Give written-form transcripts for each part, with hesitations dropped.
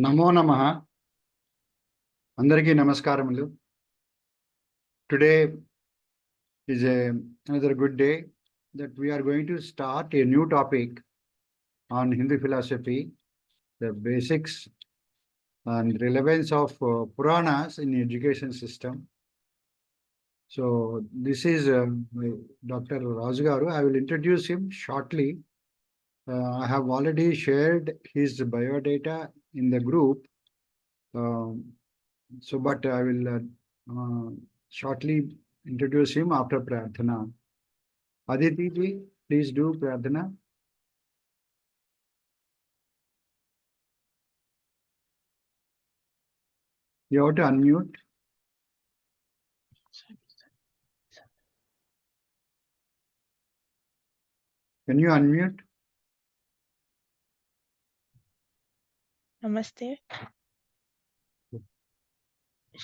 నమో నమః. అందరికీ నమస్కారములు. Today is another good day that we are going to start a new topic on Hindu philosophy, the basics and relevance of Puranas in education system. So this is Dr. Raju garu. I will introduce him shortly. I have already shared his biodata in the group. But I will shortly introduce him after Prarthana. Aditi ji, please do Prarthana. You have to unmute. Can you unmute? Namaste.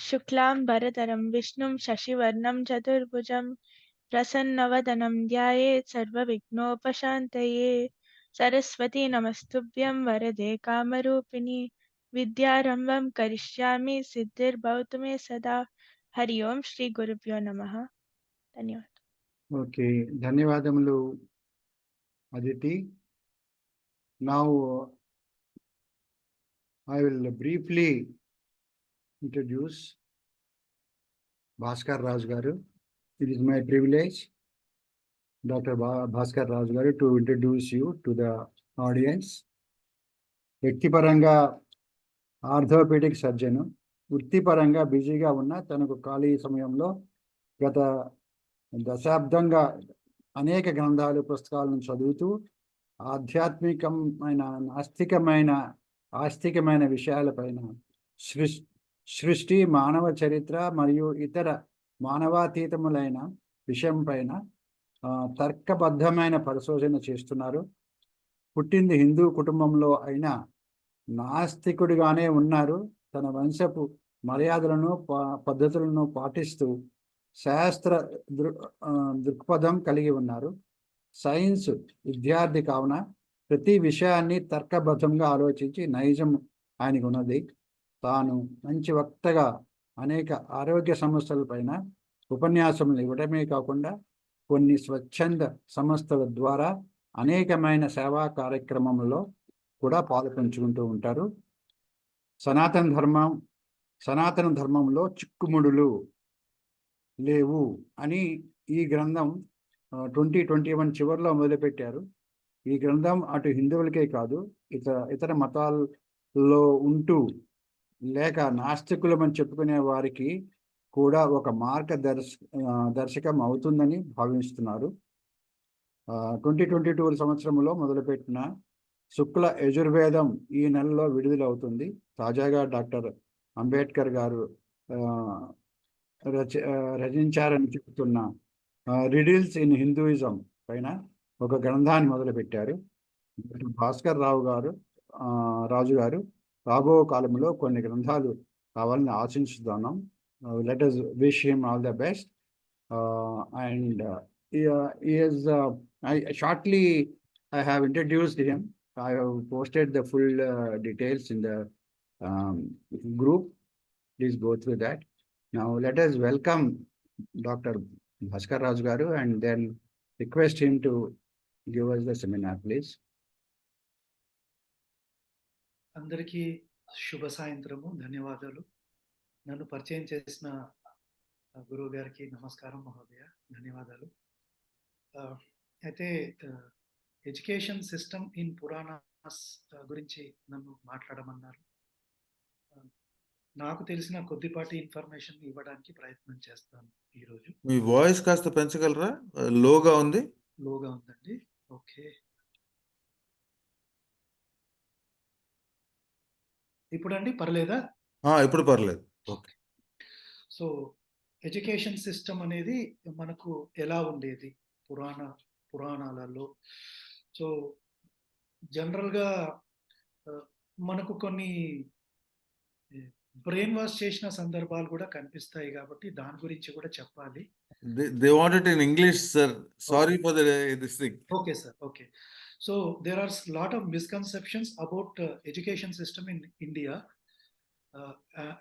Shuklam Bharataram Vishnum Shashivarnam Chaturbhujam Prasannavadanam Dhyayet Sarva Vignopashantaye Saraswati Namastubhyam Varade Kamarupini Vidyarambam Karishyami Siddhir Bhavatu Me Sada Hari Om Shri Gurubhyo Namaha. Dhanyawad. Okay, ధన్యవాదములు Aditi. Now I will briefly introduce Bhaskar Raju garu. It is my privilege, Dr. Bhaskar Raju garu, to introduce you to the audience. వ్యక్తిపరంగా orthopaedic surgeon, వృత్తిపరంగా బిజీగా ఉన్న తనకు ఖాళీ సమయంలో గత దశాబ్దంగా అనేక గ్రంథాలు పుస్తకాలను చదువుతూ ఆధ్యాత్మికమైన ఆస్తికమైన విషయాలపైన సృష్టి, మానవ చరిత్ర మరియు ఇతర మానవాతీతములైన విషయం పైన తర్కబద్ధమైన పరిశోధన చేస్తున్నారు. పుట్టింది హిందూ కుటుంబంలో అయినా నాస్తికుడిగానే ఉన్నారు. తన వంశపు మర్యాదలను పద్ధతులను పాటిస్తూ శాస్త్ర దృక్పథం కలిగి ఉన్నారు. సైన్స్ విద్యార్థి కావున ప్రతి విషయాన్ని తర్కబద్ధంగా ఆలోచించి నైజం ఆయనకు ఉన్నది. తాను మంచి వక్తగా అనేక ఆరోగ్య సమస్యలపైన ఉపన్యాసములు ఇవ్వడమే కాకుండా కొన్ని స్వచ్ఛంద సంస్థల ద్వారా అనేకమైన సేవా కార్యక్రమంలో కూడా పాలుపంచుకుంటూ ఉంటారు. సనాతన ధర్మంలో చిక్కుముడులు లేవు అని ఈ గ్రంథం 2021 చివరిలో మొదలుపెట్టారు. ఈ గ్రంథం అటు హిందువులకే కాదు, ఇతర మతాల్లో ఉంటూ లేక నాస్తికులమని చెప్పుకునే వారికి కూడా ఒక మార్గదర్శకం అవుతుందని భావిస్తున్నారు. 2022 సంవత్సరంలో మొదలుపెట్టిన శుక్ల యజుర్వేదం ఈ నెలలో విడుదలవుతుంది. తాజాగా డాక్టర్ అంబేద్కర్ గారు రచించారని చెప్తున్న రిడిల్స్ ఇన్ హిందూయిజం పైన ఒక గ్రంథాన్ని మొదలుపెట్టారు. భాస్కర్ రాజు గారు రాబో కాలంలో కొన్ని గ్రంథాలు కావాలని ఆశించుతున్నాం. Let us wish him all the best. And shortly I have introduced him. I have posted the full details in the group. Please go through that. Now let us welcome Dr. Bhaskar Raju garu and then request him to give us the seminar, please. అందరికీ శుభ సాయంత్రము. ధన్యవాదాలు. నన్ను పరిచయం చేసిన గురువు గారికి నమస్కారం మహోదయ, ధన్యవాదాలు. అయితే ఎడ్యుకేషన్ సిస్టమ్ ఇన్ పురాణాస్ గురించి నన్ను మాట్లాడమన్నారు. నాకు తెలిసిన కొద్దిపాటి ఇన్ఫర్మేషన్ ఇవ్వడానికి ప్రయత్నం చేస్తాను ఈరోజు. మీ వాయిస్ కాస్త పెంచగలరా? లోగా ఉందండి. ఓకే, ఇప్పుడండి పర్లేదా? ఇప్పుడు పర్లేదు. ఓకే. సో ఎడ్యుకేషన్ సిస్టమ్ అనేది మనకు ఎలా ఉండేది పురాణాలలో? సో జనరల్గా మనకు కొన్ని బ్రెయిన్ వాష్ చేసిన సందర్భాలు కూడా కనిపిస్తాయి కాబట్టి దాని గురించి కూడా చెప్పాలి. They want it in English, sir. Sorry for this thing. Okay, sir. Okay. So there are a lot of misconceptions about education system in India.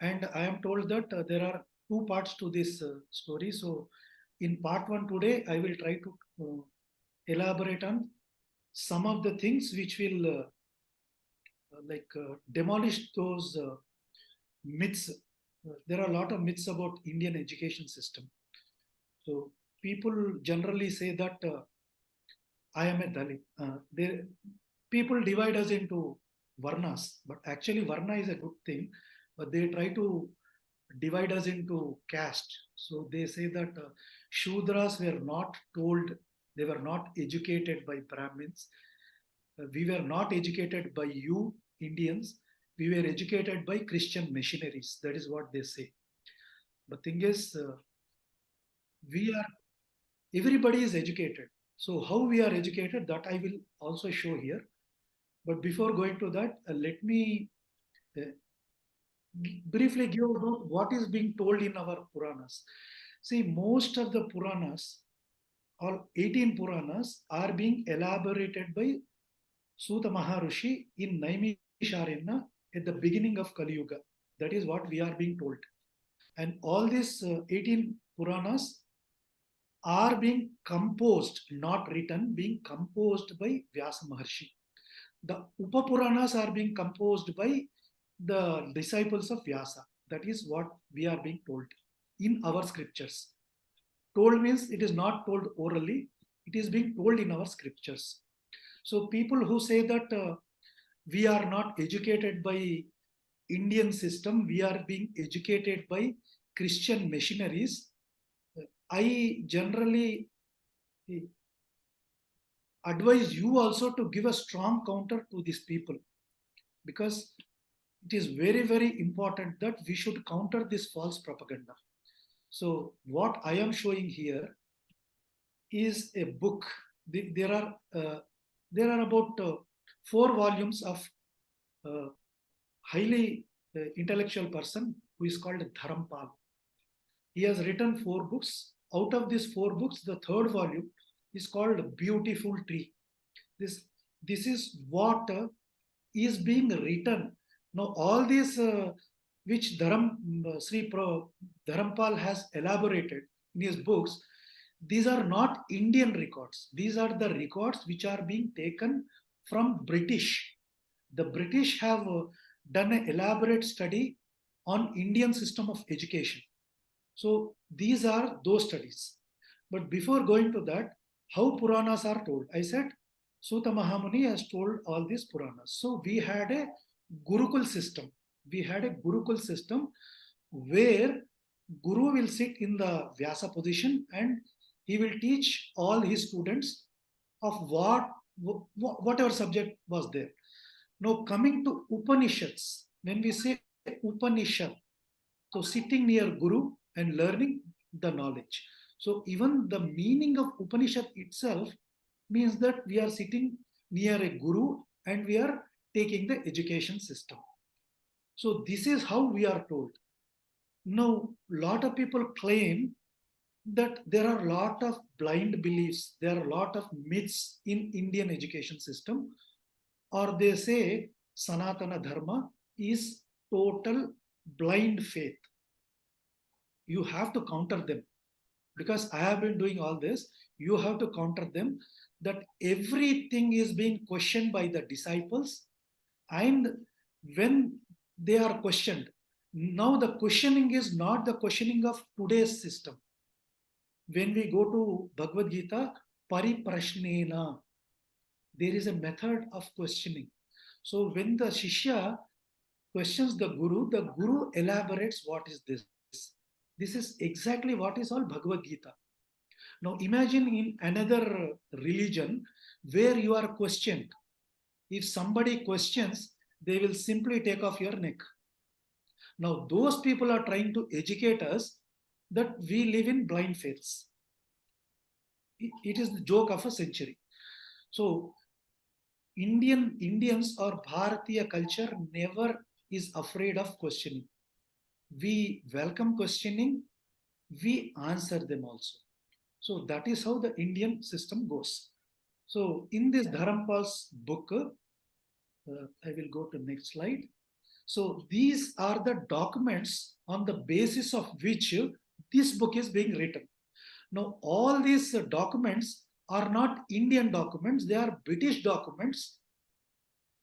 And I am told that there are two parts to this story. So in part one today, I will try to elaborate on some of the things which will demolish those myths. There are a lot of myths about Indian education system. So people generally say that I am a Dalit. People divide us into varnas, but actually varna is a good thing, but they try to divide us into caste. So they say that Shudras were not told, they were not educated by Brahmins. We were not educated by you, Indians. We were educated by Christian missionaries. That is what they say. The thing is, everybody is educated. So how we are educated, that I will also show here. But before going to that, let me uh, briefly give about what is being told in our Puranas. See, most of the Puranas, all 18 Puranas, are being elaborated by Suta Maharishi in Naimisharanya at the beginning of Kali Yuga. That is what we are being told. And all these 18 Puranas are being composed, not written, being composed by Vyasa Maharshi. The Upapuranas are being composed by the disciples of Vyasa. That is what we are being told in our scriptures. Told means it is not told orally, it is being told in our scriptures. So people who say that we are not educated by Indian system, we are being educated by Christian missionaries. I generally advise you also to give a strong counter to these people, because it is very, very important that we should counter this false propaganda. So what I am showing here is a book. There are about 4 volumes of highly intellectual person who is called Dharampal. He has written 4 books. Out of these 4 books, the third volume is called Beautiful Tree. This is what is being written. Now, all these which Dharampal has elaborated in his books, these are not Indian records. These are the records which are being taken from British. The British have done an elaborate study on Indian system of education. So these are those studies. But before going to that, how Puranas are told? I said Suta Mahamuni has told all these Puranas. So we had a Gurukul system. We had a Gurukul system where Guru will sit in the Vyasa position and he will teach all his students of whatever subject was there. Now coming to Upanishads, when we say Upanishad, so sitting near Guru and learning the knowledge. So even the meaning of Upanishad itself means that we are sitting near a Guru and we are taking the education system. So this is how we are told. Now, a lot of people claim that there are a lot of blind beliefs, there are a lot of myths in Indian education system, or they say Sanatana Dharma is total blind faith. You have to counter them, because I have been doing all this. You have to counter them that everything is being questioned by the disciples, and when they are questioned, now the questioning is not the questioning of today's system. When we go to Bhagavad Gita, pariprashnena, there is a method of questioning. So when the Shishya questions the Guru elaborates what is this. This is exactly what is all Bhagavad Gita. Now imagine in another religion where you are questioned. If somebody questions, they will simply take off your neck. Now those people are trying to educate us that we live in blind faiths. It is the joke of a century. So Indians or Bharatiya culture never is afraid of questioning. We welcome questioning, we answer them also. So that is how the Indian system goes. So in this Dharampal's book, I will go to next slide. So these are the documents on the basis of which this book is being written. Now all these documents are not Indian documents, they are British documents.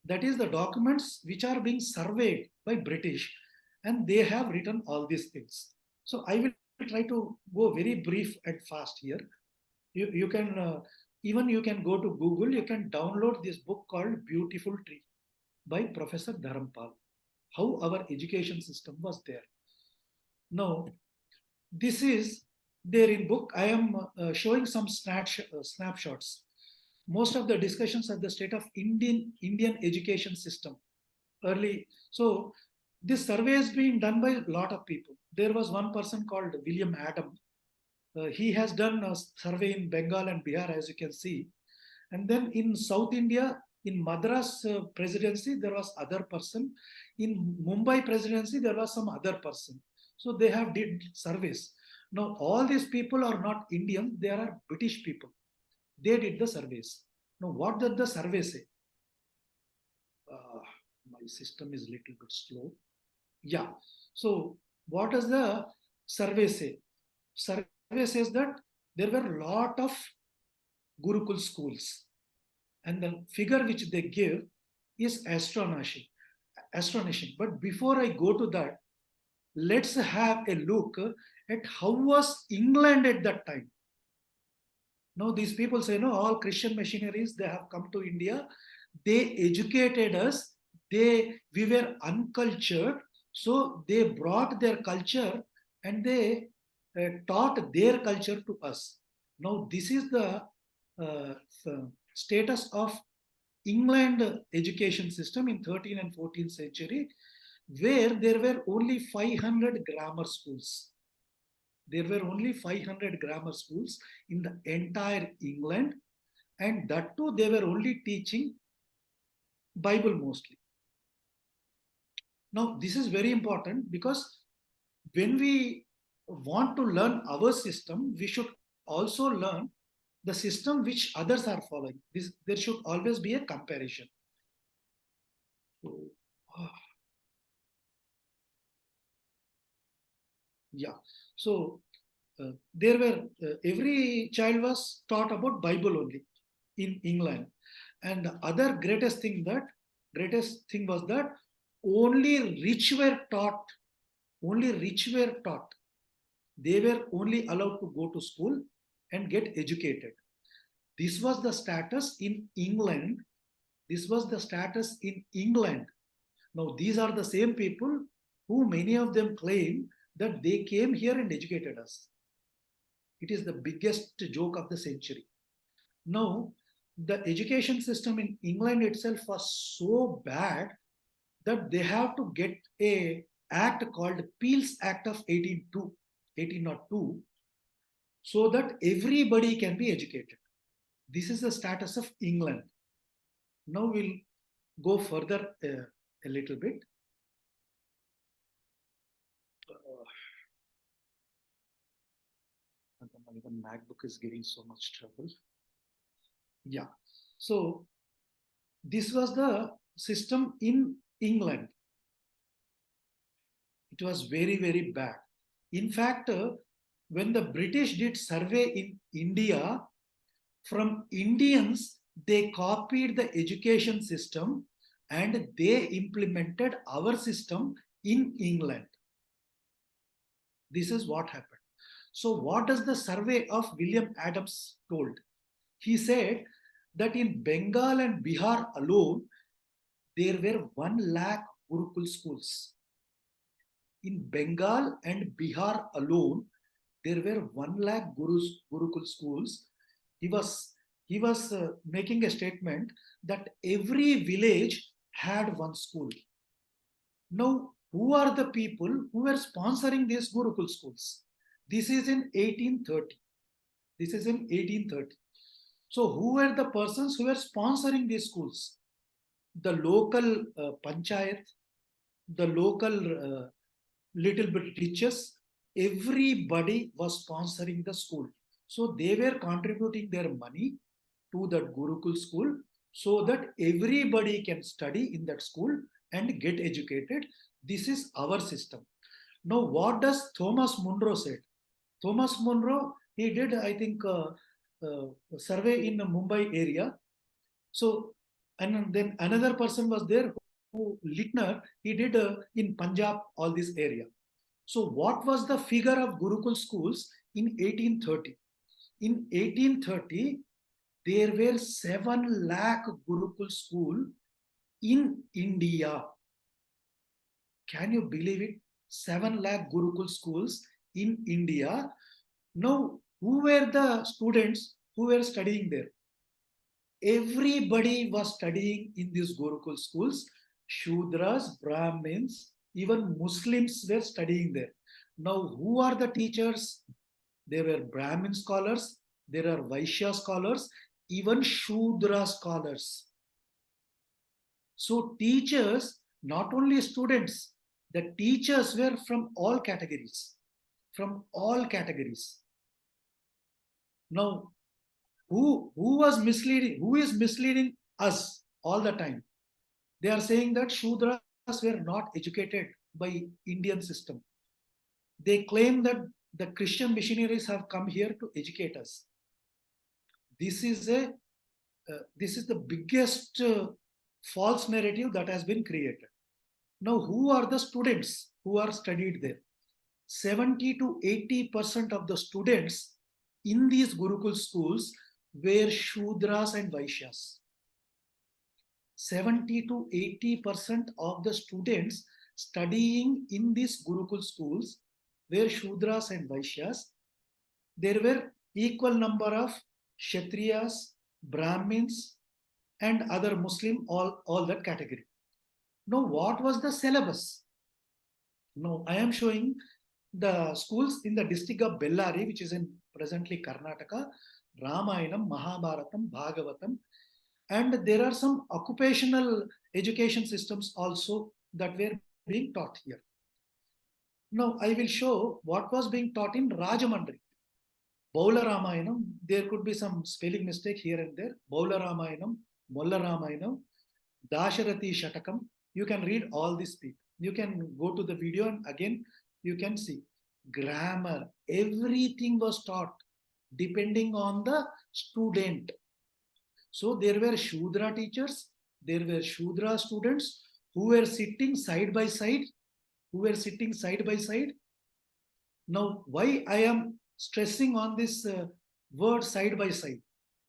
That is the documents which are being surveyed by British, and they have written all these things. So I will try to go very brief and fast here. You can even you can go to Google, you can download this book called Beautiful Tree by Professor Dharampal. How our education system was there. Now, this is there in book. I am showing some snapshots. Most of the discussions are the state of Indian education system. Early, so this survey is being done by a lot of people. There was one person called William Adam. He has done a survey in Bengal and Bihar, as you can see. And then in South India, in Madras presidency, there was other person. In Mumbai presidency, there was some other person. So they have did surveys. Now, all these people are not Indian, they are British people. They did the surveys. Now, what did the survey say? My system is a little bit slow. Yeah. So, what does the survey say? Survey says that there were a lot of Gurukul schools, and the figure which they give is astonishing. But before I go to that, let's have a look at how was England at that time. Now these people say, no, all Christian missionaries, they have come to India, they educated us, we were uncultured, so they brought their culture and they taught their culture to us. Now this is the status of England education system in 13th and 14th century, where there were only 500 grammar schools. There were only 500 grammar schools in the entire England, and that too they were only teaching Bible mostly. Now this is very important because when we want to learn our system, we should also learn the system which others are following. There should always be a comparison. Yeah. So there were every child was taught about Bible only in England, and the other greatest thing was that only rich were taught. Only rich were taught. They were only allowed to go to school and get educated. This was the status in England. This was the status in England. Now, these are the same people who many of them claim that they came here and educated us. It is the biggest joke of the century. Now, the education system in England itself was so bad that they have to get a act called Peel's Act of 1802, so that everybody can be educated. This is the status of England. Now we'll go further a little bit. Even MacBook is giving so much trouble. Yeah. So this was the system in England. It was very, very bad. In fact, when the British did survey in India, from Indians, they copied the education system and they implemented our system in England. This is what happened. So what does the survey of William Adams told? He said that in Bengal and Bihar alone, there were 1 lakh Gurukul schools. In Bengal and Bihar alone, there were 1 lakh Gurukul schools. He was making a statement that every village had 1 school. Now, who are the people who were sponsoring these Gurukul schools? This is in 1830. This is in 1830. So who were the persons who were sponsoring these schools? The local panchayat, the local little bit riches, everybody was sponsoring the school. So they were contributing their money to that Gurukul school so that everybody can study in that school and get educated. This is our system. Now, what does Thomas Munro said? Thomas Munro, he did, I think, survey in the Mumbai area. So, and then another person was there who Littner, he did in Punjab, all this area. So, what was the figure of Gurukul schools in 1830? In 1830, there were 7 lakh Gurukul school in India. Can you believe it? 7 lakh Gurukul schools in India. Now, who were the students who were studying there? Everybody was studying in these Gurukul schools. Shudras, Brahmins, even Muslims were studying there. Now, who are the teachers? There were Brahmin scholars, there are Vaishya scholars, even Shudra scholars. So teachers, not only students, the teachers were from all categories. From all categories. Now, who was misleading? Who is misleading us all the time? They are saying that Shudras were not educated by Indian system. They claim that the Christian missionaries have come here to educate us. This is the biggest false narrative that has been created. Now, who are the students who are studied there? 70 to 80% of the students in these Gurukul schools were Shudras and Vaishyas. 70 to 80% of the students studying in these Gurukul schools were Shudras and Vaishyas. There were equal number of Kshatriyas, Brahmins, and other Muslim, all that category. Now, what was the syllabus? Now, I am showing the schools in the district of Bellary, which is in presently Karnataka, Ramayanam, Mahabharatam, Bhagavatam, and there are some occupational education systems also that were being taught here. Now, I will show what was being taught in Rajamandri. Baula Ramayanam, there could be some spelling mistake here and there. Baula Ramayanam, Molla Ramayanam, Dasharati Shatakam. You can read all these people. You can go to the video and again you can see grammar. Everything was taught depending on the student. So there were Shudra teachers, there were Shudra students who were sitting side by side. Now, why I am stressing on this word side by side?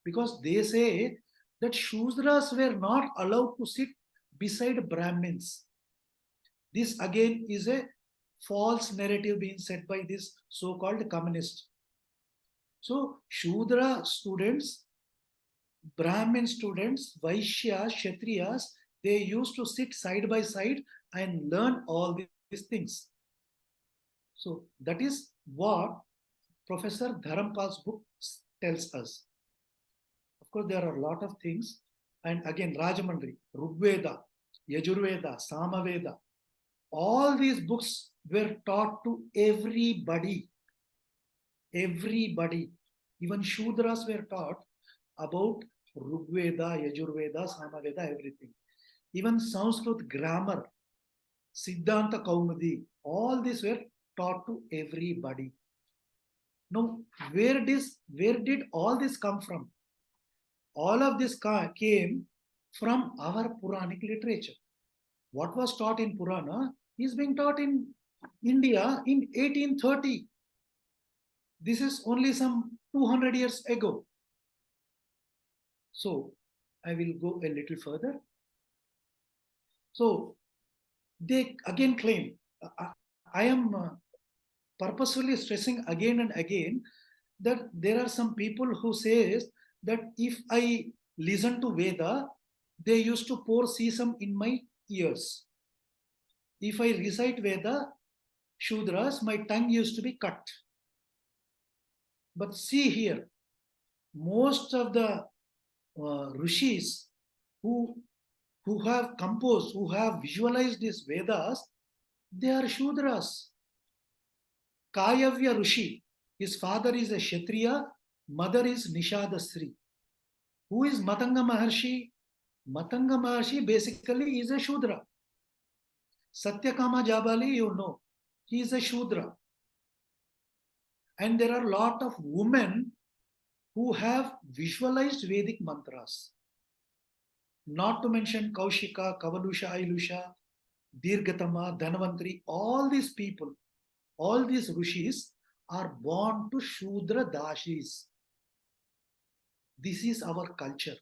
Because they say that Shudras were not allowed to sit beside Brahmins. This again is a false narrative being said by this so-called communist. So Shudra students, Brahmin students, Vaishyas, Kshatriyas, they used to sit side by side and learn all these things. So that is what Professor Dharampal's book tells us. Of course, there are a lot of things. And again, Rajamandri, Rigveda, Yajurveda, Samaveda, all these books were taught to everybody. Everybody. Even Shudras were taught about Rigveda, Yajurveda, Samaveda, everything. Even Sanskrit grammar, Siddhanta Kaumudi, all these were taught to everybody. Now, where did all this come from? All of this came from our Puranic literature. What was taught in Purana is being taught in India in 1830. This is only some 200 years ago. So, I will go a little further. So, they again claim, I am purposefully stressing again and again that there are some people who say that if I listen to Veda, they used to pour sesame in my ears. If I recite Veda, Shudras, my tongue used to be cut. But see here, most of the rishis who have composed, who have visualized these Vedas, they are Shudras. Kayavya Rishi, his father is a Kshatriya, mother is Nishadasri, Who is Matanga Maharshi? Matanga Maharshi basically is a Shudra. Satyakama Jabali, you know, he is a Shudra. And there are a lot of women who have visualized Vedic mantras. Not to mention Kaushika, Kavalusha, Ailusha, Dirgatama, Dhanavantri, all these people, all these rishis are born to Shudra Dashis. This is our culture.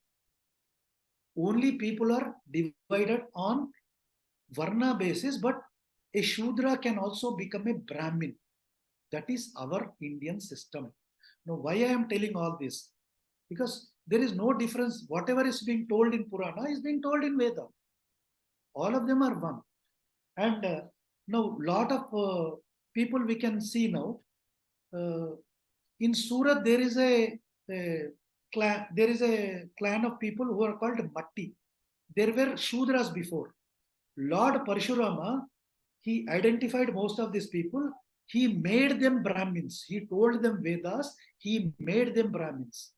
Only people are divided on Varna basis, but a Shudra can also become a Brahmin. That is our Indian system. Now, why I am telling all this? Because there is no difference. Whatever is being told in Purana is being told in Veda. All of them are one. And now, lot of people we can see now. In Surat, there is a clan of people who are called Matti. There were Shudras before. Lord Parshurama, he identified most of these people. He made them Brahmins. He told them Vedas. He made them Brahmins.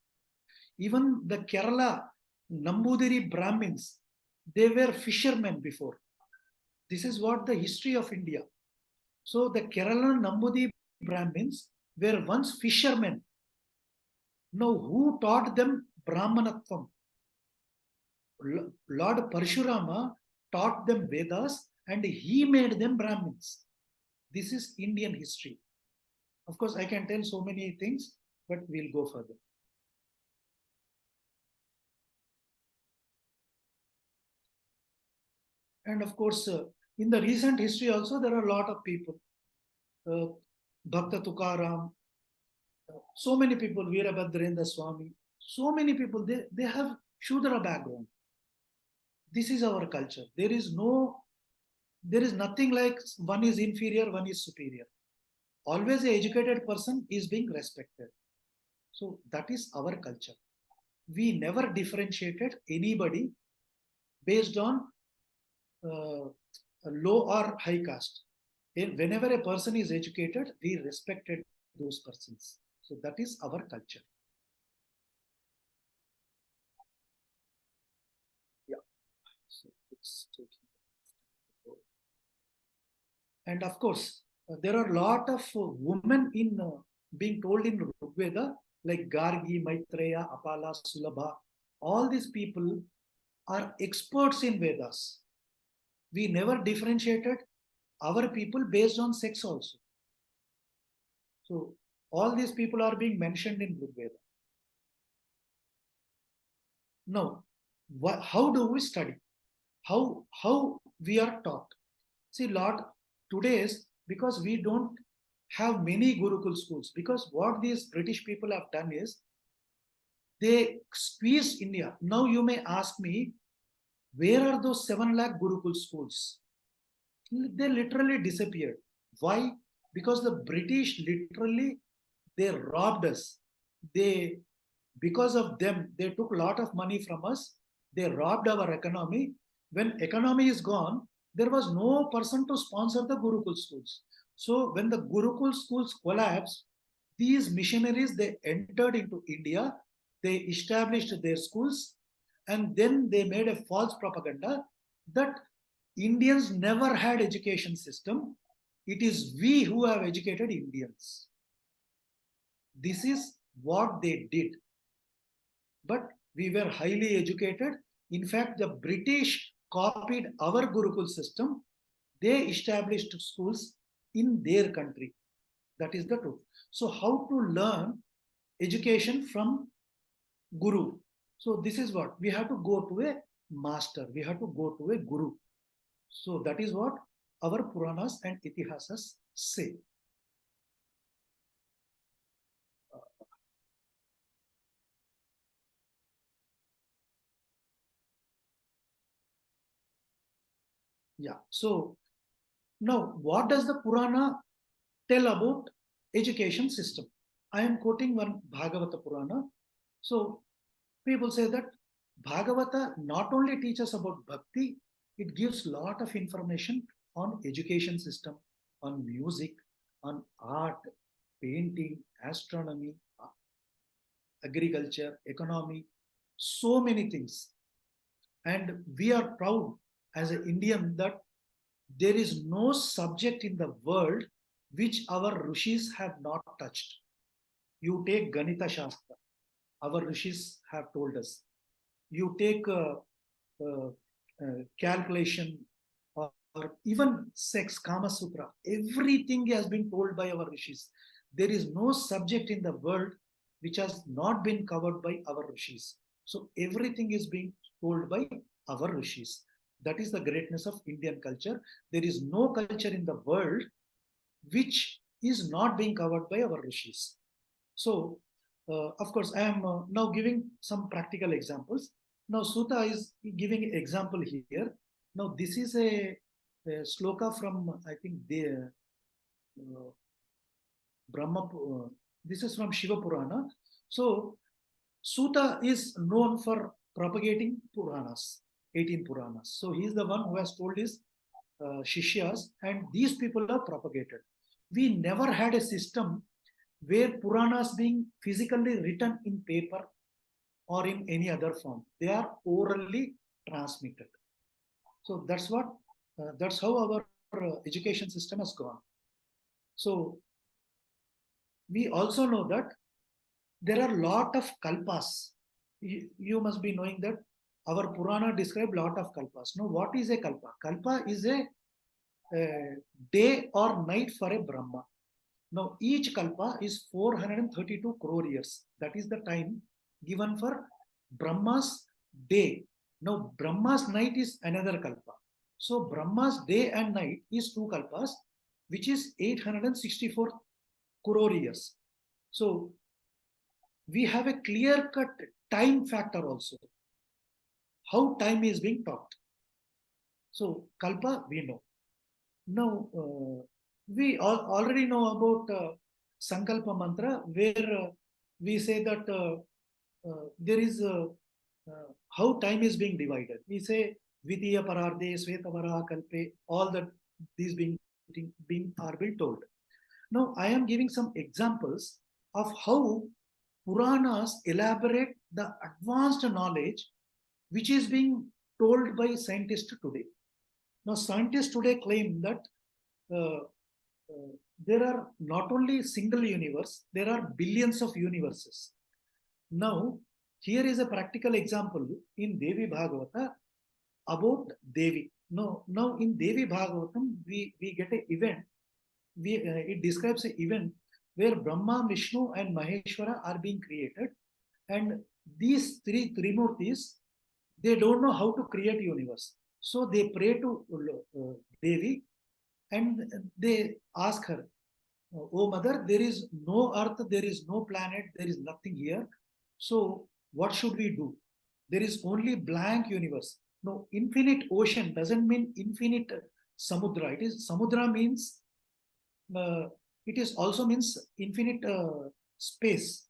Even the Kerala Nambudiri Brahmins, they were fishermen before. This is what the history of India. So the Kerala Nambudiri Brahmins were once fishermen. Now, who taught them Brahmanatvam? Lord Parshurama taught them Vedas and he made them Brahmins. This is Indian history. Of course, I can tell so many things, but we'll go further. And of course, in the recent history also, there are a lot of people. Bhakta Tukaram, so many people, Veerabhadraendra Swami, so many people, they have Shudra background. This is our culture. There is nothing like one is inferior, one is superior. Always an educated person is being respected. So that is our culture. We never differentiated anybody based on low or high caste. Whenever a person is educated, we respected those persons. So that is our culture. Yeah. So it's taking. And of course, there are a lot of women in being told in Rigveda, like Gargi, Maitreya, Apala, Sulabha. All these people are experts in Vedas. We never differentiated our people based on sex also. So all these people are being mentioned in Rigveda. Now, how do we study? How we are taught? See, Lord, today's, because we don't have many Gurukul schools, because what these British people have done is they squeezed India. Now you may ask me, where are those 7 lakh Gurukul schools? They literally disappeared. Why? Because the British literally, they robbed us. Because of them, they took a lot of money from us. They robbed our economy. When economy is gone, there was no person to sponsor the Gurukul schools. So when the Gurukul schools collapsed, these missionaries, they entered into India, they established their schools, and then they made a false propaganda that Indians never had education system. It is we who have educated Indians. This is what they did. But we were highly educated. In fact, the British copied our Gurukul system. They established schools in their country. That is the truth. So how to learn education from Guru? So this is what we have to go to a master. We have to go to a Guru. So that is what our Puranas and Itihasas say. Yeah. So now, what does the Purana tell about education system? I am quoting one Bhagavata Purana. So people say that Bhagavata not only teaches about bhakti, it gives a lot of information on education system, on music, on art, painting, astronomy, agriculture, economy. so many things. And we are proud as an Indian that there is no subject in the world which our rishis have not touched. You take Ganita Shastra, our rishis have told us. You take calculation or even sex, Kama Sutra, everything has been told by our rishis. There is no subject in the world which has not been covered by our rishis. So everything is being told by our rishis. That is the greatness of Indian culture. There is no culture in the world which is not being covered by our rishis. So, of course, I am now giving some practical examples. Now, Sutta is giving an example here. Now, this is a sloka from, I think, the Brahma. This is from Shiva Purana. So, Sutta is known for propagating Puranas, 18 Puranas. So, he is the one who has told his Shishyas, and these people are propagated. We never had a system where Puranas being physically written in paper or in any other form. They are orally transmitted. So that's what, that's how our education system has gone. So we also know that there are a lot of kalpas. You must be knowing that our Purana describe lot of kalpas. Now, what is a kalpa? Kalpa is a day or night for a Brahma. Now, each kalpa is 432 crore years. That is the time given for Brahma's day. Now, Brahma's night is another kalpa. So, Brahma's day and night is two kalpas, which is 864 crore years. So, we have a clear-cut time factor also. How time is being taught. So, kalpa we know. Now, we already know about Sankalpa Mantra, where we say that there is how time is being divided. We say Vidya Pararde, Svetavara Kalpe, all that these are being told. Now, I am giving some examples of how Puranas elaborate the advanced knowledge which is being told by scientists today. Now, scientists today claim that there are not only single universe, there are billions of universes. Now, here is a practical example in Devi Bhagavata about Devi. Now in Devi Bhagavatam, we get an event. It describes an event where Brahma, Vishnu, and Maheshwara are being created, and these three Trimurtis, they don't know how to create universe. So they pray to Devi, and they ask her, "Oh mother, there is no earth, there is no planet, there is nothing here. So what should we do? There is only blank universe." No, infinite ocean doesn't mean infinite samudra. It is samudra means it is also means infinite space.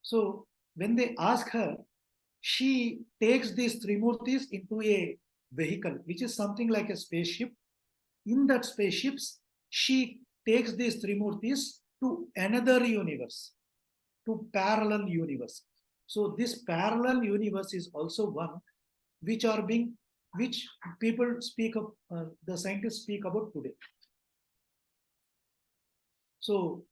So when they ask her, she takes these Trimurtis into a vehicle, which is something like a spaceship. In that spaceships, she takes these Trimurtis to another universe, to parallel universe. So this parallel universe is also one which people speak of, the scientists speak about today. So,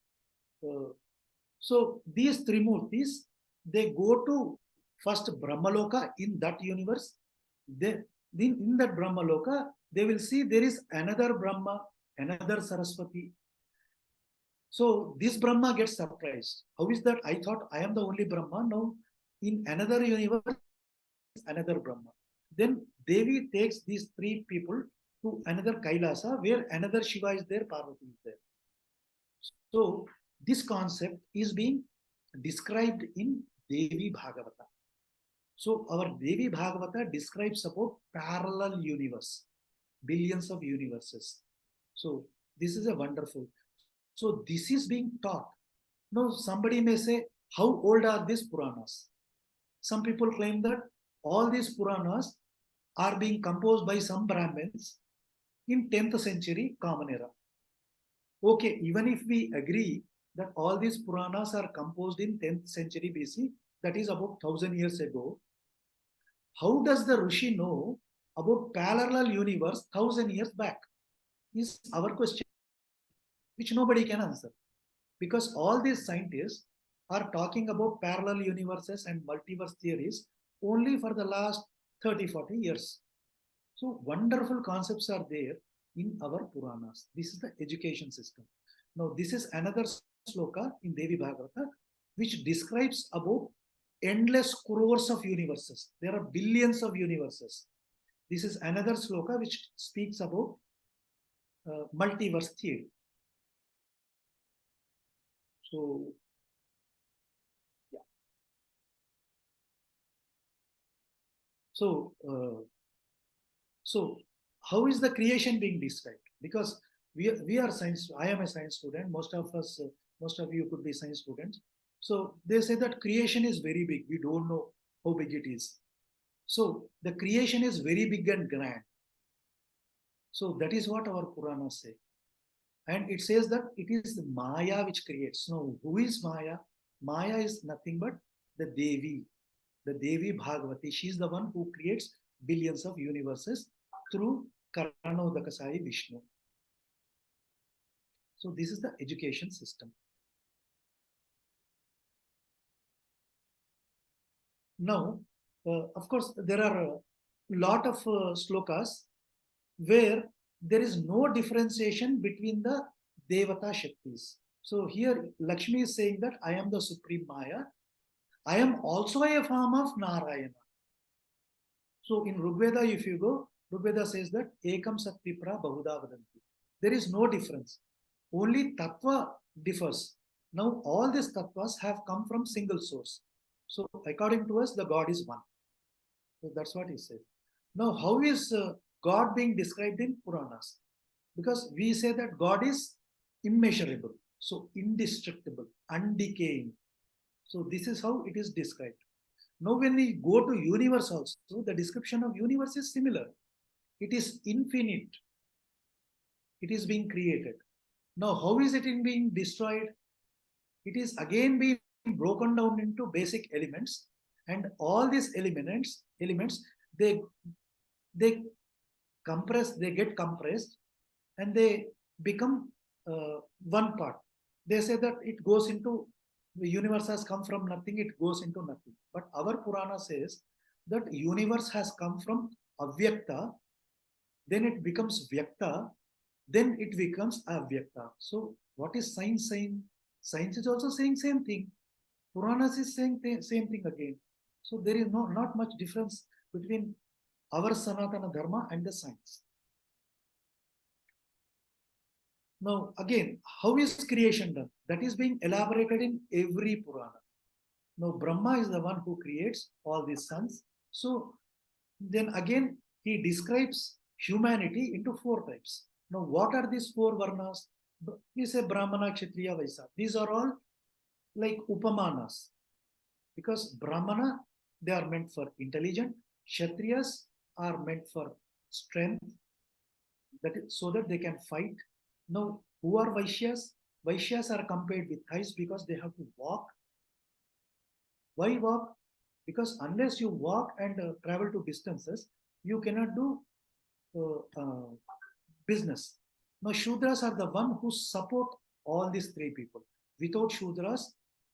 so these Trimurtis, they go to first Brahmaloka in that universe. Then in that Brahmaloka, they will see there is another Brahma, another Saraswati. So this Brahma gets surprised. How is that? I thought I am the only Brahma. Now, in another universe, another Brahma. Then Devi takes these three people to another Kailasa, where another Shiva is there, Parvati is there. So this concept is being described in Devi Bhagavata. So our Devi Bhagavata describes about parallel universe, billions of universes. So this is a wonderful. So this is being taught. Now somebody may say, how old are these Puranas? Some people claim that all these Puranas are being composed by some Brahmins in 10th century Common Era. Okay, even if we agree that all these Puranas are composed in 10th century BC, that is about 1000 years ago, How does the Rishi know about parallel universe 1,000 years back? Is our question, which nobody can answer. Because all these scientists are talking about parallel universes and multiverse theories only for the last 30, 40 years. So wonderful concepts are there in our Puranas. This is the education system. Now, this is another sloka in Devi Bhagavata, which describes about endless crores of universes. There are billions of universes. This is another sloka which speaks about multiverse theory. So, yeah. So how is the creation being described? Because we are science. I am a science student. Most of us, most of you could be science students. So they say that creation is very big. We don't know how big it is. So the creation is very big and grand. So that is what our Puranas say. And it says that it is the Maya which creates. Now, who is Maya? Maya is nothing but the Devi Bhagavati. She is the one who creates billions of universes through Karanodakasai Vishnu. So this is the education system. Now, of course, there are a lot of slokas where there is no differentiation between the Devata Shaktis. So here Lakshmi is saying that I am the supreme Maya. I am also a form of Narayana. So in Rigveda, if you go, Rigveda says that Ekam Satvipra Bahuda Vadanti. There is no difference. Only Tattva differs. Now all these Tattvas have come from single source. So according to us, the God is one. So that's what he says. Now, how is God being described in Puranas? Because we say that God is immeasurable, so indestructible, undecaying. So this is how it is described. Now, when we go to universe also, the description of universe is similar. It is infinite. It is being created. Now, how is it being destroyed? It is again being broken down into basic elements, and all these elements they compress, they get compressed, and they become one part. They say that it goes into, the universe has come from nothing, it goes into nothing. But our Purana says that universe has come from avyakta, then it becomes vyakta, then it becomes avyakta. So what is science saying? Science is also saying same thing. Puranas is saying same thing again. So there is not much difference between our Sanatana Dharma and the science. Now, again, how is creation done? That is being elaborated in every Purana. Now, Brahma is the one who creates all these suns. So, then again, he describes humanity into four types. Now, what are these four varnas? We say Brahmana, Kshatriya, Vaisya. These are all like Upamanas. Because Brahmana, they are meant for intelligence. Kshatriyas are meant for strength, that is, so that they can fight. Now, who are Vaishyas? Vaishyas are compared with thighs because they have to walk. Why walk? Because unless you walk and travel to distances, you cannot do business. Now, Shudras are the one who support all these three people. Without Shudras,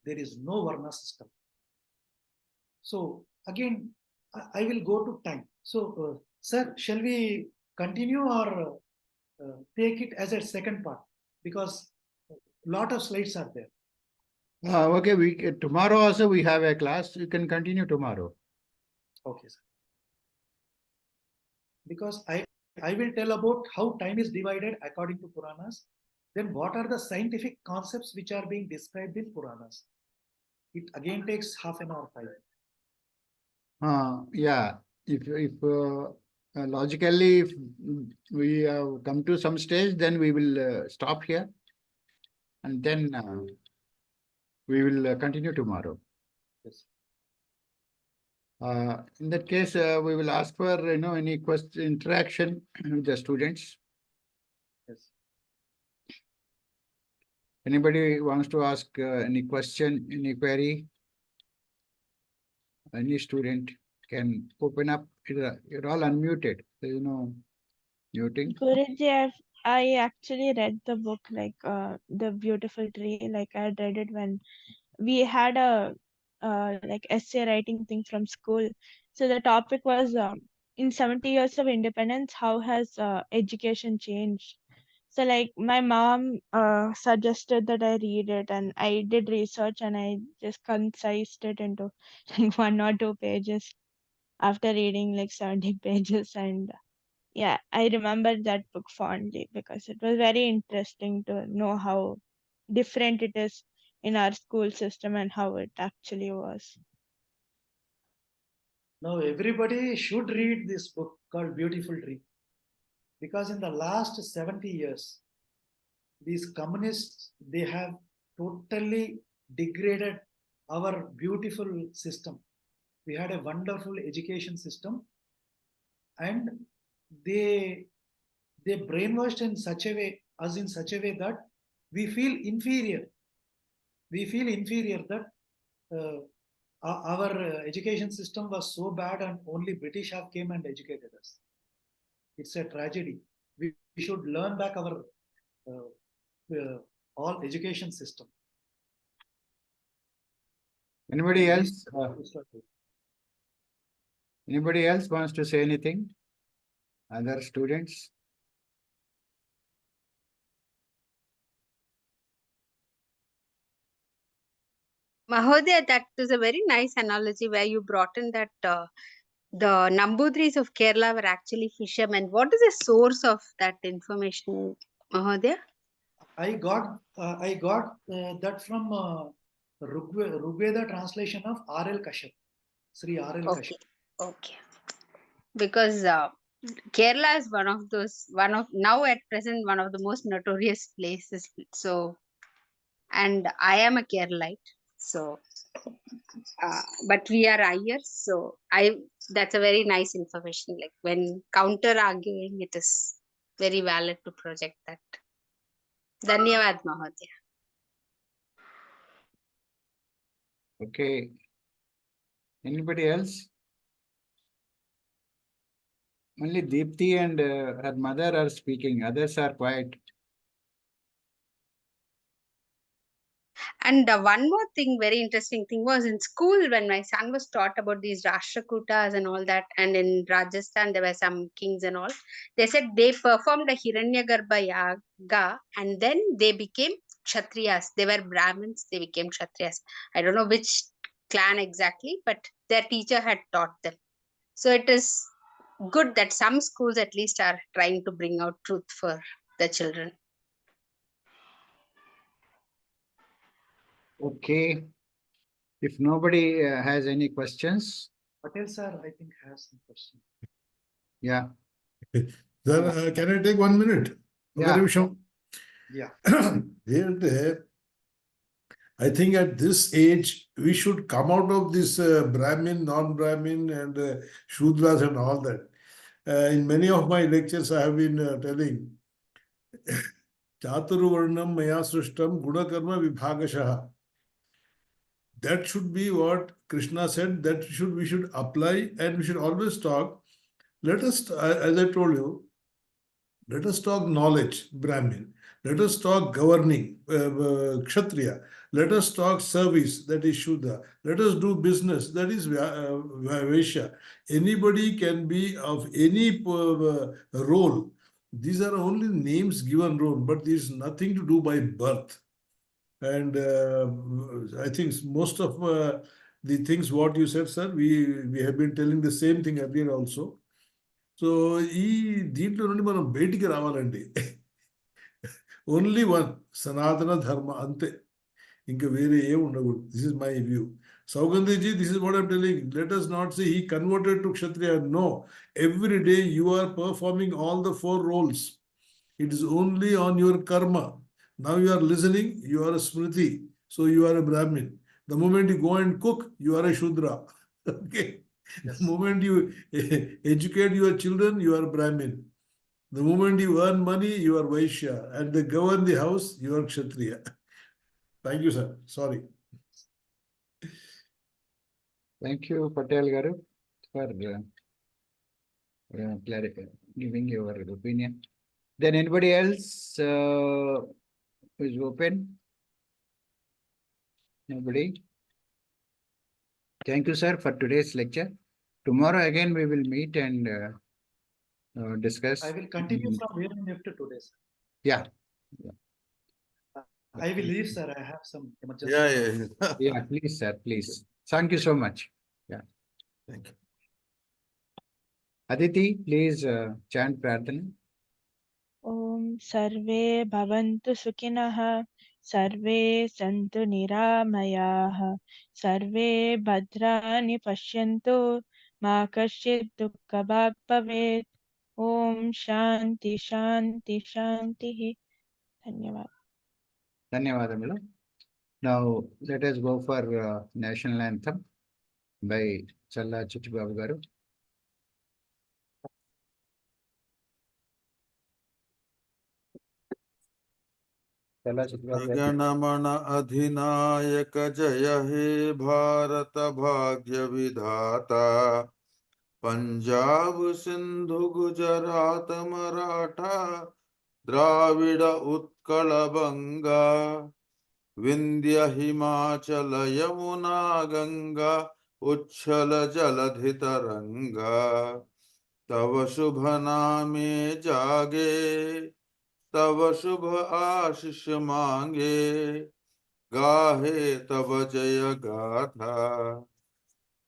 there is no Varna system. So, again, I will go to time. So, sir, shall we continue or take it as a second part? Because a lot of slides are there. Okay, tomorrow also we have a class. You can continue tomorrow. Okay, sir. Because I will tell about how time is divided according to Puranas. Then what are the scientific concepts which are being described in Puranas? It again takes half an hour time. Yeah, if logically, if we have come to some stage, then we will stop here, and then we will continue tomorrow. Yes. In that case, we will ask for any question, interaction with the students. Yes. Anybody wants to ask any question, any query? Any student? can open up. You're all unmuted. There is no muting. Guruji, I actually read the book, like The Beautiful Tree. Like I had read it when we had a like essay writing thing from school. So the topic was in 70 years of independence, how has education changed? So like my mom suggested that I read it, and I did research and I just concised it into like 1 or 2 pages after reading like 70 pages. And yeah, I remember that book fondly because it was very interesting to know how different it is in our school system and how it actually was. Now everybody should read this book called Beautiful Tree, because in the last 70 years, these communists, they have totally degraded our beautiful system. We had a wonderful education system, and they they brainwashed in such a way, us in such a way, that we feel inferior. We feel inferior that our education system was so bad and only British have came and educated us. It's a tragedy. We should learn back our all education system. Anybody And else? Anybody else wants to say anything? Other students? Mahodaya, that was a very nice analogy where you brought in that the Nambudris of Kerala were actually fishermen. What is the source of that information, Mahodaya? I got that from Rigveda translation of R.L. Kashyap, Sri R.L. Okay, Kashyap. okay. Because Kerala is one of now at present one of the most notorious places. So, and I am a Keralite, so but we are Iers, so that's a very nice information. Like when counter arguing, it is very valid to project that. Dhanyavad, Mahodaya. Okay. Anybody else? Only Deepthi and her mother are speaking. Others are quiet. And one more thing, very interesting thing was in school when my son was taught about these Rashtrakutas and all that, and in Rajasthan there were some kings and all. They said they performed a Hiranyagarbha yaga and then they became Kshatriyas. They were Brahmins, they became Kshatriyas. I don't know which clan exactly, but their teacher had taught them. So it is good that some schools at least are trying to bring out truth for the children. Okay. If nobody has any questions, Patel sir, I think, has some question. yeah. Sir, can I take 1 minute? Yeah. Yeah. I think at this age, we should come out of this Brahmin, non-Brahmin, and Shudras and all that. In many of my lectures, I have been telling Chaturvarnam Maya Srishtam Gunakarma Vibhagashaha. That should be what Krishna said, that we should apply, and we should always talk. Let us, as I told you, let us talk knowledge, Brahmin. Let us talk governing, Kshatriya. Let us talk service, that is Shudra. Let us do business, that is Vaishya. Anybody can be of any role. These are only names given role, but there is nothing to do by birth. And I think most of the things what you said, sir, we have been telling the same thing earlier also. So దీంట్లో నుండి మనం బయటికి రావాలండి. Only one సనాతన ధర్మ, అంతే, ఇంకా వేరే ఏం ఉండకూడదు. This is my view. Saugandhiji, this is what I'm telling. Let us not say he converted to Kshatriya. No, every day you are performing all the 4 roles. It is only on your karma. Now you are listening, you are a Smriti, so you are a Brahmin. The moment you go and cook, you are a Shudra. Okay. Yes. The moment you educate your children, you are Brahmin. The moment you earn money, you are Vaishya. And they govern the house, you are Kshatriya. Thank you, sir. Sorry. Thank you, Patel Garu. for giving your opinion. Then anybody else who is open? Nobody? Thank you, sir, for today's lecture. Tomorrow again we will meet and discuss. I will continue from where I left today, sir. Yeah. I will leave, sir. I have some emergency. Yeah, please, sir, please. Thank you so much. Yeah. Thank you. Aditi, please chant Prarthana. ॐ सर्वे भवन्तु सुखिनः सर्वे सन्तु निरामयाः सर्वे भद्राणि पश्यन्तु मा कश्चित् दुःखभाग् भवेत् ॐ शान्ति शान्ति शान्तिः धन्यवाद Dhanyavadamalu. Now let us go for national anthem by Challa Chittibaba Garu. Challa Chittibaba Garu. गणमन अधिनायक जय हे भारत भाग्य विधाता पंजाब सिंधु गुजरात मराठा द्राविड उत्कल बंगा विंध्य हिमाचल यमुना गंगा उच्छल जलधि तरंगा तव शुभ नामे जागे तव शुभ आशीष मांगे गाहे तव जय गाथा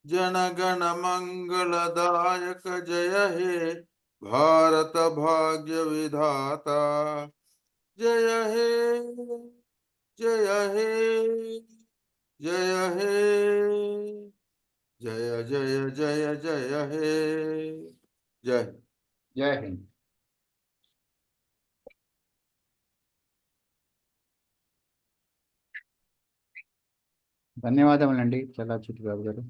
जन गण मंगलदायक जय हे भारत भाग्य विधाता जय हे जय हे जय हे जय जय जय जय हे जय Jai Hind. ధన్యవాదములండి చల్లా చిట్టిబాబు గారు.